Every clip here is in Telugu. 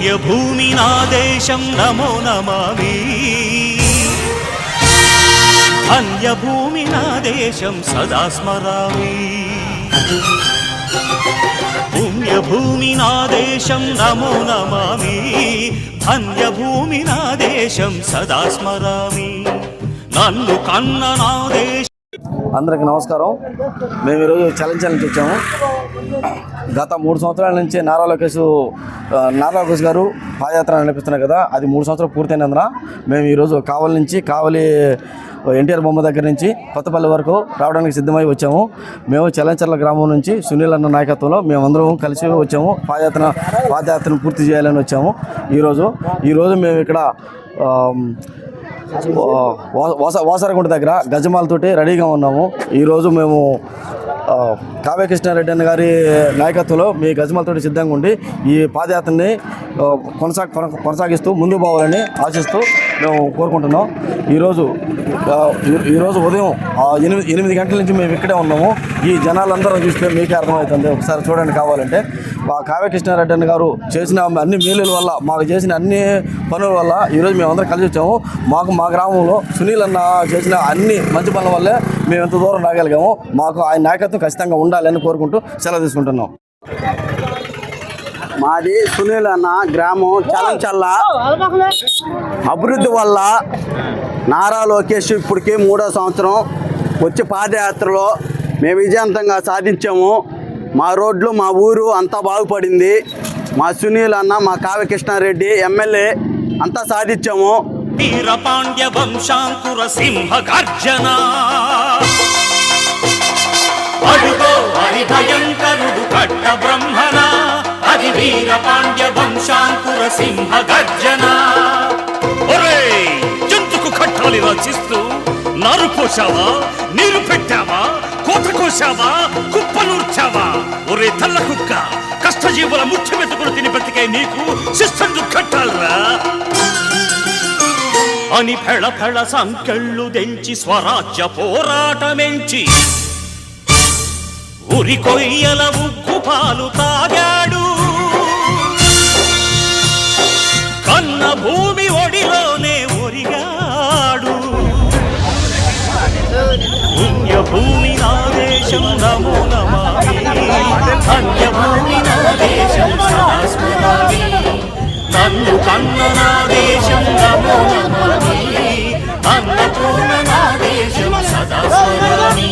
పుణ్యభూమి నా దేశం నమో నమామి ధన్యభూమి నా దేశం సదా స్మరామి పుణ్యభూమి నా దేశం నమో నమామి ధన్యభూమి నా దేశం సదా స్మరామి నన్ను కన్న నా దేశం. అందరికి నమస్కారం. మేము ఈరోజు చలంచ నుంచి వచ్చాము. గత 3 సంవత్సరాల నుంచి నారా లోకేష్ గారు పాదయాత్ర నడిపిస్తున్నారు కదా, అది 3 సంవత్సరాలు పూర్తయినందున మేము ఈరోజు కావలి ఎన్టీఆర్ బొమ్మ దగ్గర నుంచి కొత్తపల్లి వరకు రావడానికి సిద్ధమై వచ్చాము. మేము చలంచర్ల గ్రామం నుంచి సునీల్ అన్న నాయకత్వంలో మేమందరం కలిసి వచ్చాము. పాదయాత్రను పూర్తి చేయాలని వచ్చాము. ఈరోజు మేము ఇక్కడ వాసరగుంట దగ్గర గజమాలతోటి రెడీగా ఉన్నాము. ఈరోజు మేము కావ్య కృష్ణారెడ్డి అన్న గారి నాయకత్వంలో మీ గజమాలతోటి సిద్ధంగా ఉండి ఈ పాదయాత్రని కొనసాగిస్తూ ముందుకు పోవాలని ఆశిస్తూ మేము కోరుకుంటున్నాం. ఈరోజు ఉదయం 8 గంటల నుంచి మేము ఇక్కడే ఉన్నాము. ఈ జనాలందరూ చూస్తే మీకే అర్థమవుతుంది, ఒకసారి చూడండి కావాలంటే. కావ్య కృష్ణారెడ్డి అన్న గారు చేసిన అన్ని మేలుల వల్ల, మాకు చేసిన అన్ని పనుల వల్ల ఈరోజు మేమందరం కలిసి వచ్చాము. మా గ్రామంలో సునీల్ అన్న చేసిన అన్ని మంచి పనుల వల్లే మేము ఎంత దూరం రాగలిగాము. మాకు ఆయన నాయకత్వం ఖచ్చితంగా ఉండాలని కోరుకుంటూ సెలవు తీసుకుంటున్నాం. మాది సునీల్ అన్న గ్రామం చలంచల్ల. అభివృద్ధి వల్ల నారా లోకేష్ ఇప్పటికే 3వ సంవత్సరం వచ్చి పాదయాత్రలో మేము విజయవంతంగా సాధించాము. మా రోడ్లు, మా ఊరు అంతా బాగుపడింది. మా సునీల్ అన్న, మా కావ్య కృష్ణారెడ్డి ఎమ్మెల్యే అంతా సాధించాము. వీరపాండ్య వంశాంకుర సింహ గర్జన అడుగో హరి భయంకరుడు కట్ట బ్రహ్మణ అది వీరపాండ్య వంశాంకుర సింహ గర్జన. ఒరే జంతుకు కట్టాలి రచిస్తూ నారు పోసావా, నీరు పెట్టావా, కోత కోసావా, కుప్పనూర్చావా? ఒరే తల్ల కుక్క, కష్టజీవుల ముఖ్య మెతుకులు తిని బ్రతికే నీకు శిస్తందు కట్టాలరా అని ఫెళ సంకెళ్ళు తెంచి స్వరాజ్య పోరాటమెంచి ఉరి కొయ్యల ఉగ్గు పాలు తాగాడు. కన్న భూమి ఒడిలోనే ఒరిగాడు. పుణ్యభూమి నా దేశం నమో నమామి ధన్యభూమి నా దేశం సదా స్మరామి నన్ను కన్న నా దేశం నమో నమామి అన్నపూర్ణ నా దేశం సదా స్మరామి.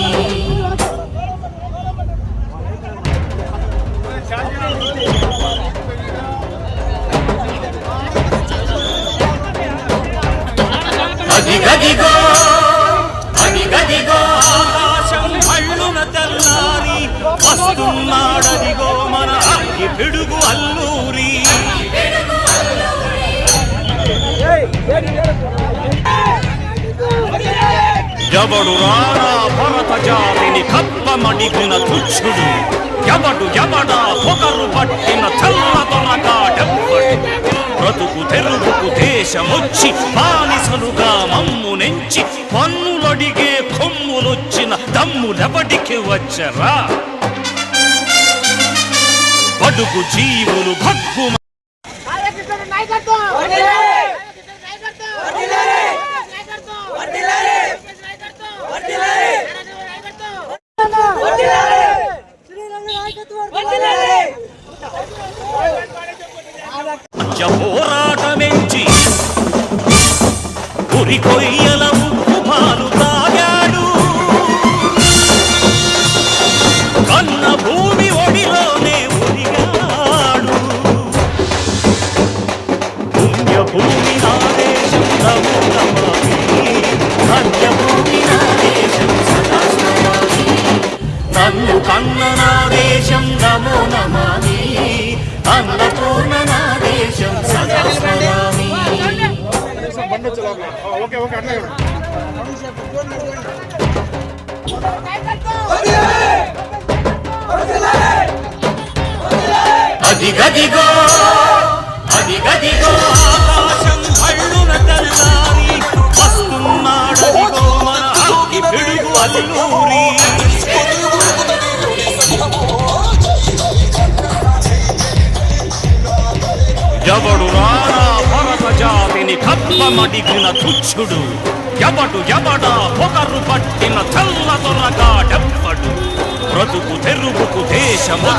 అదిగదిగో ఆకాశం కళ్ళున తెల్లారి వస్తున్నాడదిగో మన అగ్గి పిడుగు అల్లూరి. ఎవడు రారా భరత జాతిని కప్పమడిగిన తుచ్చుడు, ఎవడా పొగరు పట్టిన చల్లదొరగాడెవ్వడు. బ్రతుకు తెరువుకు దేశమొచ్చి బానిసలుగా మమ్ము నెంచి పన్నులడిగే కొమ్ములొచ్చిన దమ్ములెవడికి వచ్చరా? బడుగు జీవులు భగ్గు పోరాటమెంచి ఉరి కొయ్యల ఉప్పు పాలు తాగాడు. కన్న భూమి ఒడిలోనే ఒరిగాడు. పుణ్యభూమి నా దేశం నమో నమామి ధన్యభూమి నా దేశం సదా స్మరామి నన్ను కన్న నా దేశం నమో నమామి అన్నపూర్ణ నా దేశం సదా స్మరామి. అదిగదిగో ఆకాశం కళ్ళున తెల్లారి వస్తున్నాడదిగో మన అగ్గి పిడుగు అల్లూరి. ఎవడు మడిగిన తుచ్చుడు ఎవడా పొగరు పట్టిన చల్ల దొరగా డెవ్వడు బ్రతుకు తెరువుకు దేశము